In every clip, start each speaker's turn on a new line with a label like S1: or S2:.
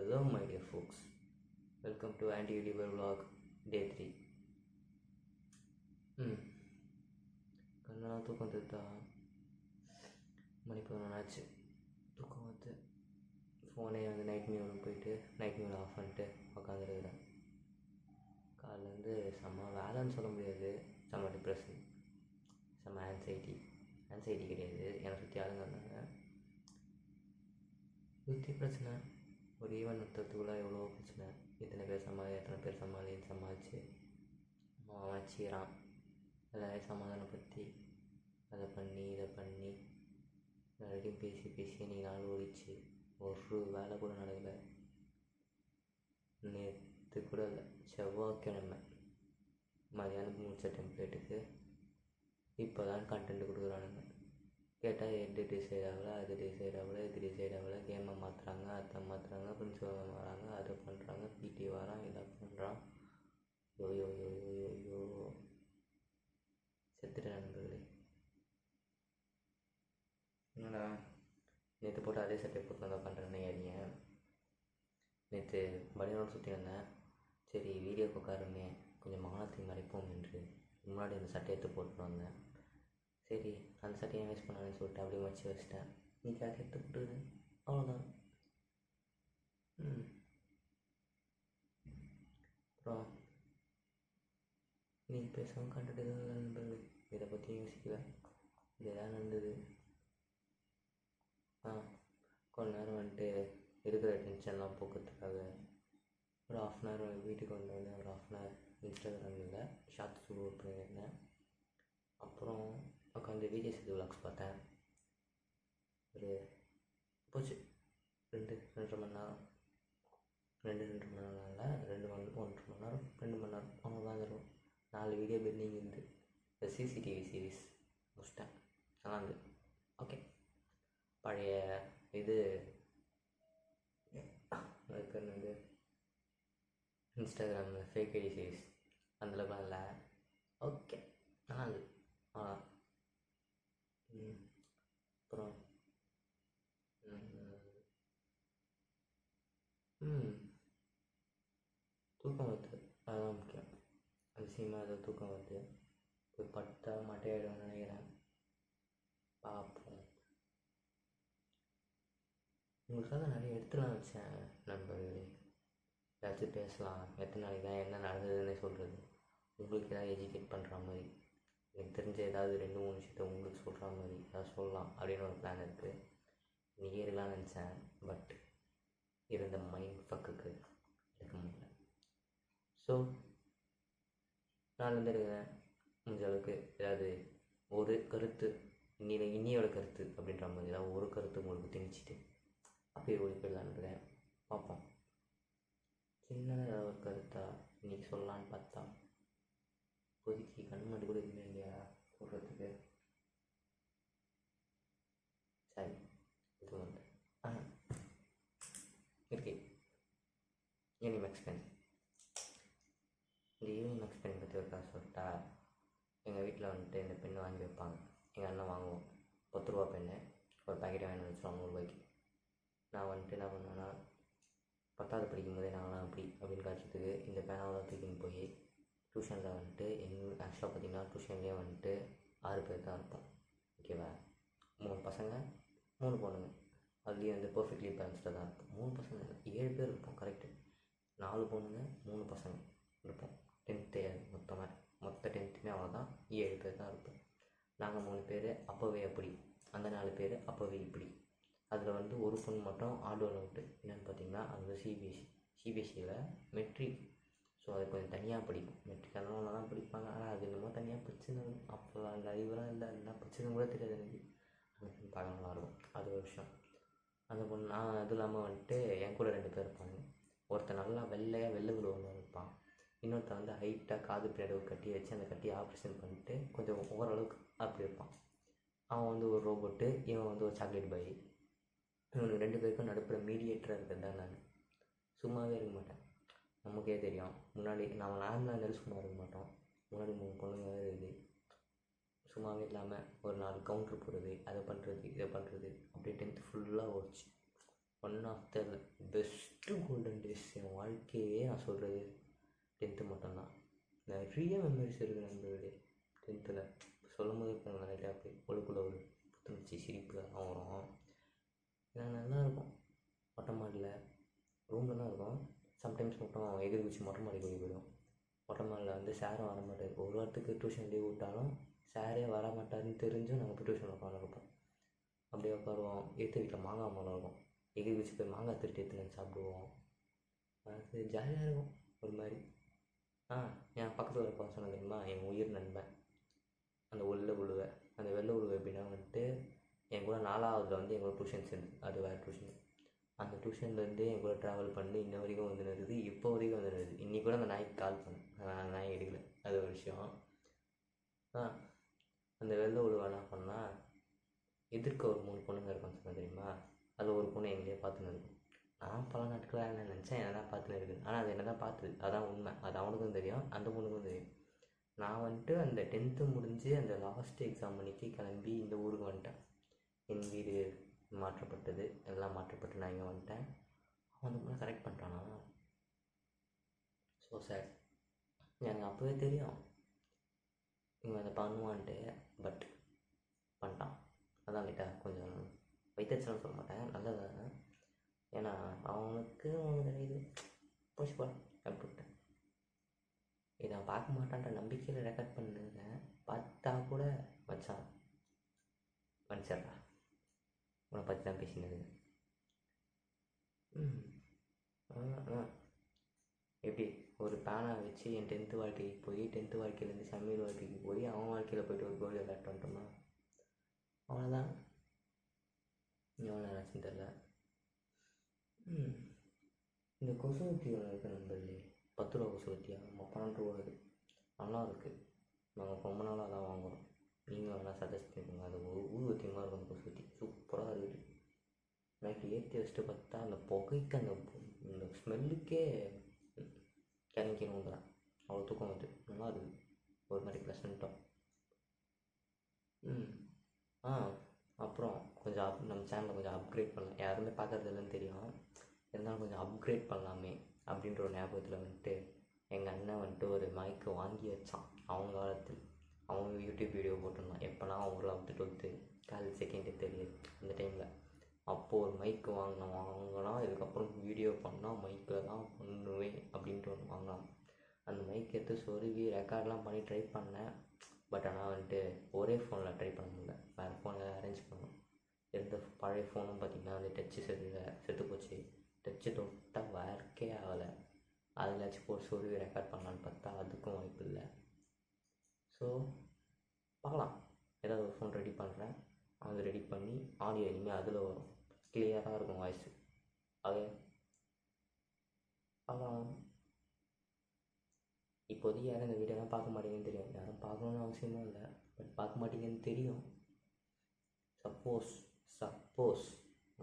S1: Hello my dear folks, welcome to Anti-Edible Vlog Day 3. கண்ணெல்லாம் தூக்கம் வந்துட்டா மணி 11 ஆச்சு. தூக்கம் வந்து ஃபோனே வந்து நைட் மியூவில் போயிட்டு நைட் மியூவில் ஆஃப் பண்ணிட்டு உட்காந்துருக்குறேன். காலையிலேருந்து செம்ம வேலைன்னு சொல்ல முடியாது, செம்ம டிப்ரெஷன், செம்ம ஆன்சைட்டி கிடையாது, என்னை சுற்றி ஆளுங்க இருந்தாங்க. சுற்றி பிரச்சனை, ஒரு ஈவெண்ட் நடத்துறதுக்குள்ளே எவ்வளோ பிரச்சனை, எத்தனை பேர் சமாளித்து அவன் வச்சுக்கிறான். எல்லாரையும் சமாதானப்படுத்தி அதை பண்ணி இதை பண்ணி எல்லாரையும் பேசி இன்றைக்கி நாள் ஓடிச்சு. ஒரு வேலை கூட நடக்கலை. நேற்று கூட இல்லை, செவ்வாய்க்கிழமை மதியானம் முடிச்ச டெம்ப்ளேட்டுக்கு இப்போ தான் கண்டென்ட் கொடுக்குறானுங்க. கேட்டால் எது டிசைட் ஆகலை, அது டிசைட் ஆகலை, கேமை மாற்றுறாங்க, அதை மாற்றுறாங்க, பிரின்சிபல் வராங்க, அதை பண்ணுறாங்க, பிடி வரான், இதை பண்ணுறான். யோ செத்துட்டேன் நண்பர்களே. என்னடா நேற்று போட்டு அதே சட்டையை போட்டு வந்து உட்காந்துருந்தேன். ஏறிங்க நேற்று பனியோடு சுற்றி வந்தேன். சரி வீடியோக்கு உட்காருமே, கொஞ்சம் மானத்தை மறைப்போம் என்று முன்னாடி அந்த சட்டை எடுத்து போட்டு வந்தேன். சரி அந்த சட்டையை வேஸ்ட் பண்ணான்னு சொல்லிட்டு அப்படியே வச்சுட்டேன். இன்றைக்கி அதை எடுத்து போட்டுக்கிறேன், அவ்வளோதான். அப்புறம் நீ பேசாமல் கண்டுட்டு நண்பர்கள், இதை பற்றி யோசிக்கல, இதெல்லாம் நடந்தது. கொஞ்ச நேரம் வந்துட்டு இருக்கிற டென்ஷன்லாம் போக்குறதுக்காக ஒரு 1/2 hour வீட்டுக்கு வந்து ஒரு 1/2 hour இன்ஸ்டாகிராமில் ஷார்ட்ஸ் அப்லோட் பண்ணியிருந்தேன். அப்புறம் உட்காந்து விஜய் சேது விலாக்ஸ் பார்த்தேன். ஒரு போச்சு 2-2.5 மணி நேரம், 2 மணி நேரம் இல்லை, 1.5 மணி நேரம், 2 மணி நேரம் அவ்வளோதான் இருக்கும். 4 வீடியோ பெண்டிங் இருந்து இந்த சிசிடிவி சீரீஸ் முடிச்சிட்டேன். நல்லா இருந்தது. ஓகே, பழைய இது இருக்கிறது இன்ஸ்டாகிராமில் ஃபேக் ஐடி சீரீஸ் அந்தளவுக்குலாம் இல்லை. ஓகே, நல்லா இருந்தது. அப்புறம் தூக்கம் வருது, அதுதான் முக்கியம். அதிசயமாக ஏதோ தூக்கம் வருது. போய் பட்டா மட்டையாயிடும்னு நினைக்கிறேன். பார்ப்போம். உங்களுக்காக நிறைய எடுத்துலாம் வச்சேன் நண்பர்களே. ஏதாச்சும் பேசலாம், எத்தனை நாளைக்கு தான் என்ன நடந்ததுன்னே சொல்கிறது, உங்களுக்கு ஏதாவது எஜுகேட் பண்ணுற மாதிரி, எனக்கு தெரிஞ்ச ஏதாவது 2-3 விஷயத்த உங்களுக்கு சொல்கிற மாதிரி ஏதாவது சொல்லலாம் அப்படின்னு ஒரு பிளான் இருக்குது. இன்றைக்கி ஏறலாம்னு நினச்சேன், பட் இருந்த மைண்ட் ஃபக்குக்கு எடுக்க முடியல. ஸோ நான் வந்துருக்கிறேன். முடிஞ்ச அளவுக்கு ஏதாவது ஒரு கருத்து, இன்னியோட கருத்து அப்படின்ற மாதிரி ஏதாவது ஒரு கருத்து உங்களுக்கு திணிச்சிட்டு அப்படியே ஓடி போயிடலான்னு இருக்கேன். பார்ப்போம். சின்னதாக ஏதாவது ஒரு கருத்தா இன்றைக்கி சொல்லலான்னு பார்த்தா இப்போதைக்கு கண்மாடி கூட இல்லை இல்லையா சொல்கிறதுக்கு. சரி, இது வந்து இருக்கு ஈவினிங் மேக்ஸ் பென். இந்த ஈவினிங் மேக்ஸ் பென் பற்றி ஒரு கதை சொல்லிட்டா, எங்கள் வீட்டில் வந்துட்டு இந்த பெண்ணை வாங்கி வைப்பாங்க. எங்கள் அண்ணன் வாங்குவோம் 10 ரூபா பெண்ணு, ஒரு பாக்கெட்டை வாங்கி வச்சுருவோம் 100 ரூபாய்க்கு. நான் வந்துட்டு என்ன பண்ணுவேன்னா, 10வது படிக்கும்போதே நாங்களாம் அப்படின்னு காட்டுறதுக்கு இந்த பேனாவை தான் தூக்கின்னு போய் டியூஷனில் வந்துட்டு ஆக்சுவலாக பார்த்திங்கன்னா டியூஷன்லேயே வந்துட்டு 6 பேர் தான் இருப்போம். ஓகேவா, 3 பசங்க 3 பொண்ணுங்க. அதுலேயும் வந்து பர்ஃபெக்ட்லி பேலன்ஸ்டாக தான் இருப்போம். 3 பசங்க 7 பேர் இருப்போம், கரெக்டு. 4 பொண்ணுங்க 3 பசங்க இருப்போம். 10th மொத்த 10th அவ்வளோதான், 7 பேர் தான் இருப்போம். நாங்கள் 3 பேர் அப்போவே அப்படி, அந்த 4 பேர் அப்போவே இப்படி. அதில் வந்து ஒரு பொண்ணு மட்டும் ஆர்டோவில் அவுட்டு. என்னென்னு பார்த்தீங்கன்னா அது வந்து சிபிஎஸ்சியில் மெட்ரிக். ஸோ அது கொஞ்சம் தனியாக படிக்கும். மெட்ரிக் அதெல்லாம் ஒன்றா தான் படிப்பாங்க. ஆனால் அது என்னமோ தனியாக படிச்சுன்னு அப்போ அந்த அறிவுலாம் இல்லை, என்ன படிச்சதுன்னு கூட தெரியாது எனக்கு. அந்த பார்க்க நல்லாயிருக்கும், அது ஒரு விஷயம். அந்த பொண்ணு நான் அதுவும் இல்லாமல் வந்துட்டு என் கூட 2 பேர் இருப்பாங்க. ஒருத்தர் நல்லா வெள்ளை ஒன்று இருப்பான், இன்னொருத்தர் வந்து ஹைட்டாக காது பின்னாடி ஒரு கட்டி வச்சு அந்த கட்டியை ஆப்ரேஷன் பண்ணிட்டு கொஞ்சம் ஓரளவுக்கு அப்படி இருப்பான். அவன் வந்து ஒரு ரோபோட்டு, இவன் வந்து ஒரு சாக்லேட் பாய். இவனுக்கு 2 பேருக்கும் நடுப்புற மீடியேட்டராக இருக்கிறது தான் நான். சும்மாவே இருக்க மாட்டேன், நமக்கே தெரியும். முன்னாடி நார்மலாக இருந்தாலும் சும்மா இருக்க மாட்டோம். முன்னாடி 3 பொண்ணுங்க இருக்குது. சும்மாவே இல்லாமல் ஒரு 4 கவுண்ட்ரு போடுறது, அதை பண்ணுறது, இதை பண்ணுறது, அப்படியே 10th ஃபுல்லாக ஓடிச்சு. One of the best golden days என் வாழ்க்கையே நான் சொல்கிறது 10th மட்டும்தான். நிறைய மெமரிஸ் இருக்குது நண்பர்களே 10th. சொல்லும் போது இப்போ நிறையா அப்படி ஒழுக்குள்ள ஒரு புத்துணர்ச்சி சிரிப்பு தான் வரும். ஏன்னா நல்லாயிருக்கும். மொட்டை மாடியில் ரூமில் தான் இருக்கும். சம்டைம்ஸ் மட்டும் எகிரி குச்சி மொட்டை மாடி போயிடும். மொட்டை மாடியில் வந்து சாரும் வர மாட்டார். ஒரு வாரத்துக்கு டியூஷன் லீவ் விட்டாலும் சாரே வர மாட்டாருன்னு தெரிஞ்சும் நாங்கள் போய் டியூஷன் உட்காந்துருப்போம். அப்படியே உட்காருவோம். எடுத்து வீட்டில் மாங்காய் மரம் இருக்கும். எகிரி குச்சி போய் மாங்காய் திருட்டு எடுத்துன்னு சாப்பிடுவோம். அது ஜாலியாக இருக்கும் ஒரு மாதிரி. என் பக்கத்தில் இருப்பான் சொன்ன தெரியுமா, என் உயிர் நண்பன் அந்த வெள்ளை உழுவை. அந்த வெள்ளை உழுவை எப்படின்னா வந்துட்டு என் கூட 4ஆவதுல வந்து எங்களோட டியூஷன் சேர்ந்து, அது வேறு டியூஷன். அந்த டியூஷன்லேருந்து என் கூட ட்ராவல் பண்ணி இன்ன வரைக்கும் வந்து நிறுது. இப்போ வரைக்கும் வந்து நிறுது. இன்றைக்கி கூட அந்த நாய்க்கு கால் பண்ணேன், அந்த நாய் எடுக்கல. அது ஒரு விஷயம். அந்த வெள்ளை உழுவை என்ன பண்ணால், எதிர்க்க ஒரு 3 பொண்ணுங்க இருக்கான்னு சொன்ன தெரியுமா, அது ஒரு பொண்ணு எங்கேயே பார்த்துன்னு இருக்கும். நான் பல நாட்களாக என்ன நினச்சேன், என்ன தான் பார்த்துன்னு இருக்குது. ஆனால் அது என்ன தான் பார்த்துது, அதான் உண்மை. அது அவனுக்கும் தெரியும், அந்த பொண்ணுக்கும் தெரியும். நான் வந்துட்டு அந்த 10th முடிஞ்சு அந்த லாஸ்ட் எக்ஸாம் அன்றைக்கி கிளம்பி இந்த ஊருக்கு வந்துட்டேன். என் வீடு மாற்றப்பட்டது, எல்லாம் மாற்றப்பட்டு நான் இங்கே வந்துட்டேன். அவன் அந்த பொண்ணை கரெக்ட் பண்ணிட்டானா. ஸோ சார், எனக்கு அப்போவே தெரியும் இவன் அதை பண்ணுவான்ட்டு. பட் பண்ணிட்டான். அதான் லைட்டாக கொஞ்சம் வைத்தறிச்சல்னு சொல்ல மாட்டேன், நல்லதாக. ஏன்னா அவனுக்கு கிடையாது போச்சு போல அப்படின்ட்டேன். இதை நான் பார்க்க மாட்டான்ற நம்பிக்கையில் ரெக்கார்ட் பண்ணுறேன். பார்த்தா கூட வச்சான் மனுஷர்டா, உன்னை பற்றி தான் பேசினது. எப்படி ஒரு பேனை வச்சு என் 10th வாழ்க்கைக்கு போய் 10th வாழ்க்கையிலேருந்து சமையல் வாழ்க்கைக்கு போய் அவன் வாழ்க்கையில் போய்ட்டு ஒரு கோல் விளையாட்டு வந்துட்டோம்னா அவ்வளோதான். எவ்வளோ நேரம் தெரில. இந்த கொசுவத்தி ஒன்று இருக்குது நண்பர்களே, 10 ரூபா கொசுவத்தியா, 12 ரூபா. அது நல்லா இருக்குது. நாங்கள் ரொம்ப நாளாக அதான் வாங்குகிறோம். நீங்கள் வேணால் சஜஸ்ட் பண்ணிக்கோங்க. அது ஒரு ஊதுவத்தியமாக இருக்கும். அந்த கொசுவத்தி சூப்பராக இருக்குது. நைட்டு ஏற்றி வச்சுட்டு பார்த்தா அந்த புகைக்கு அந்த ஸ்மெல்லுக்கே கிளம்பிக்கணும் வந்துடுறேன். அவ்வளோ தூக்கம் வருது. நல்லா இருக்குது. ஒரு மாதிரி ப்ளசண்ட்டாக. அப்புறம் கொஞ்சம் நம்ம சேனலை கொஞ்சம் அப்கிரேட் பண்ணலாம். யாருமே பார்க்குறது இல்லைன்னு தெரியும், இருந்தாலும் கொஞ்சம் அப்கிரேட் பண்ணலாமே அப்படின்ற ஒரு ஞாபகத்தில் வந்துட்டு எங்கள் அண்ணன் வந்துட்டு ஒரு மைக்கு வாங்கி வச்சான். அவங்க காலத்தில் அவங்க யூடியூப் வீடியோ போட்டிருந்தான். எப்போனா அவங்க 11th 12th college 2nd 3rd அந்த டைமில். அப்போது ஒரு மைக்கு வாங்கினா இதுக்கப்புறம் வீடியோ பண்ணால் மைக்கில் தான் பண்ணுவேன் அப்படின்ட்டு ஒன்று வாங்கினான். அந்த மைக் எடுத்து சொருவி ரெக்கார்ட்லாம் பண்ணி ட்ரை பண்ணேன். பட் ஆனால் வந்துட்டு ஒரே ஃபோனில் ட்ரை பண்ண முடியல. வேறு ஃபோனில் அரேஞ்ச் பண்ணோம். எந்த பழைய ஃபோனும் பார்த்திங்கன்னா வந்து டச்சு செத்து போச்சு. டச்சு தொட்டால் ஒர்க்கே ஆகலை. அதில் போட்டு சொருவி ரெக்கார்ட் பண்ணலான்னு பார்த்தா அதுக்கும் வாய்ப்பு இல்லை. ஸோ பார்க்கலாம், ஏதாவது ஒரு ஃபோன் ரெடி பண்ணுறேன். அது ரெடி பண்ணி ஆடியோ இனிமேல் அதில் வரும், கிளியராக இருக்கும் வாய்ஸு. அதே பார்க்கலாம். இப்போதைக்கு யாரும் இந்த வீடியோலாம் பார்க்க மாட்டீங்கன்னு தெரியும். யாரும் பார்க்கணுன்னு அவசியமும் இல்லை, பட் பார்க்க மாட்டீங்கன்னு தெரியும். சப்போஸ்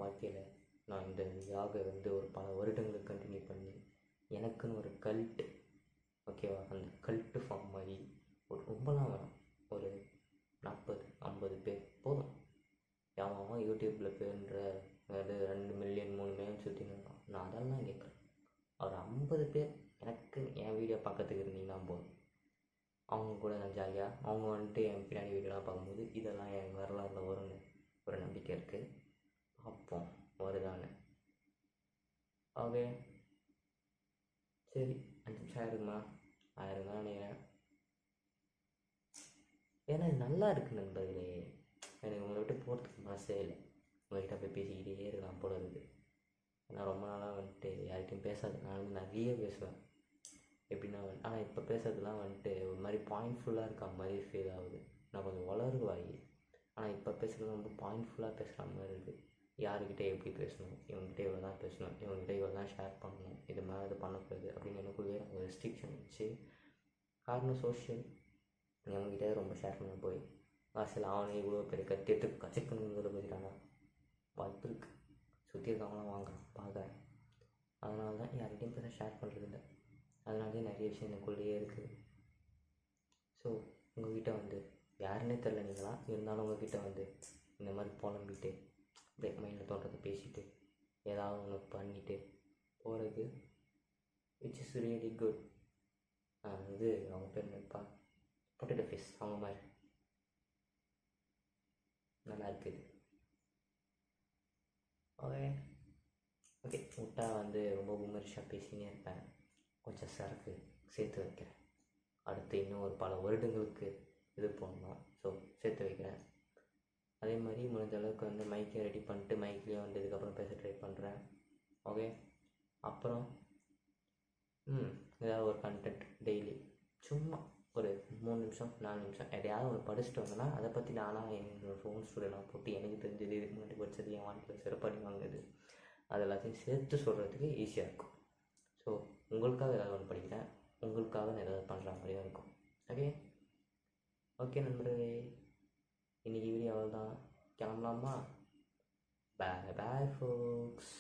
S1: வாழ்க்கையில் நான் இந்த யாக வந்து ஒரு பல வருடங்களுக்கு கண்டினியூ பண்ணி எனக்குன்னு ஒரு கல்ட்டு, ஓகேவா, அந்த கல்ட்டு ஃபார்ம் மாதிரி ஒரு ரொம்பலாம் வேணும், ஒரு 40-50 பேர் போதும். அவன் யூடியூப்பில் பேருன்ற அது 2 மில்லியன் 3 மில்லியன் சுற்றினான். நான் அதெல்லாம் கேட்குறேன். ஒரு 50 பேர் எனக்கு என் வீடியோ பார்க்கறதுக்கு இருந்தீங்கன்னா போதும். அவங்க கூட நான் ஜாலியாக அவங்க வந்துட்டு என் பின்னாடி வீடியோலாம் பார்க்கும்போது இதெல்லாம் என் வரலாறுல வரும்னு ஒரு நம்பிக்கை இருக்குது. பார்ப்போம் வருதான்னு. ஓகே சரி, 5 நிமிஷம் ஆயிருக்குமா? ஆயிருந்தான் நினைக்கிறேன். ஏன்னா இது நல்லா இருக்குது நண்பர்களே. எனக்கு உங்களை விட்டு போகிறதுக்கு மனசே இல்லை. உங்கள்கிட்ட போய் பேசிக்கிட்டே இருக்கலாம் போல இருக்குது. ஏன்னா ரொம்ப நாளாக வந்துட்டு யார்கிட்டையும் பேசாது. நான் வந்து நிறைய பேசுவேன் எப்படின்னா, ஆனால் இப்போ பேசுறதுலாம் வந்துட்டு ஒரு மாதிரி பாயிண்ட்ஃபுல்லாக இருக்க மாதிரி ஃபீல் ஆகுது. நான் கொஞ்சம் வளருவாகி, ஆனால் இப்போ பேசுகிறது ரொம்ப பாயிண்ட்ஃபுல்லாக பேசுகிற மாதிரி இருக்குது. யாருக்கிட்டே எப்படி பேசணும், இவங்ககிட்ட இவ்வளோ தான் பேசணும், இவங்ககிட்ட இவ்வளோ தான் ஷேர் பண்ணணும், இது மாதிரி இது பண்ணக்கூடாது அப்படின்னு எனக்குள்ளேயே ஒரு ரெஸ்ட்ரிக்ஷன் வச்சு, காரணம் சோஷியல், இவங்ககிட்ட ரொம்ப ஷேர் பண்ண போய் வாசல் அவனே இவ்வளோ பெரிய கத்தி எடுத்து கச்சிக்கணுங்கிறத பற்றிட்டானா வாய்ப்பு இருக்குது. சுற்றி இருக்கவங்களாம் வாங்குறான் பார்க்குறேன். அதனால தான் யார்கிட்டையும் பேச ஷேர் பண்ணுறதில்ல. அதனாலே நிறைய விஷயம் எனக்குள்ளேயே இருக்குது. ஸோ உங்கள்கிட்ட வந்து யாருன்னே தெரில நீங்களாம், இருந்தாலும் உங்கள்கிட்ட வந்து இந்த மாதிரி புலம்பிட்டு அப்படியே மைண்டில் தோன்றதை பேசிட்டு ஏதாவது ஒன்று பண்ணிவிட்டு போகிறது, விச் இஸ் ரியலி குட். இது அவங்க பேர் நினைப்பா பொட்டேட்டோ ஃபிஷ், அவங்க மாதிரி நல்லா இருக்குது. ஓகே ஓகே, விட்டா வந்து ரொம்ப விமர்சையாக பேசினே இருப்பேன். கொஞ்சம் சரக்கு சேர்த்து வைக்கிறேன். அடுத்து இன்னும் ஒரு பல வருடங்களுக்கு இது பண்ணணும். ஸோ சேர்த்து வைக்கிறேன். அதே மாதிரி முடிஞ்ச அளவுக்கு வந்து மைக்கை ரெடி பண்ணிட்டு மைக்லேயே வந்து இதுக்கப்புறம் பேச ட்ரை பண்ணுறேன். ஓகே, அப்புறம் ஏதாவது ஒரு கண்டென்ட் டெய்லி சும்மா ஒரு 3 நிமிஷம் 4 நிமிஷம் எதையாவது ஒன்று படிச்சுட்டு வந்தேன்னா அதை பற்றி நானாக என்னோடய ஃபோன் ஸ்டூடியோலாம் போட்டு எனக்கு தெரிஞ்சது, இதுக்கு முன்னாடி படித்தது, என் வாழ்க்கையில் சிறப்படி வாங்குது, அது எல்லாத்தையும் சேர்த்து சொல்கிறதுக்கு ஈஸியாக இருக்கும். ஸோ உங்களுக்காக ஏதாவது ஒன்று படிக்கிறேன், உங்களுக்காக நான் ஏதாவது பண்ணுற மாதிரியும் இருக்கும். ஓகே ஓகே நண்பர்களே, இன்றைக்கி வீடியோ அவ்வளோதான். கிளம்பலாமா? பாய் பாய் ஃபோக்ஸ்.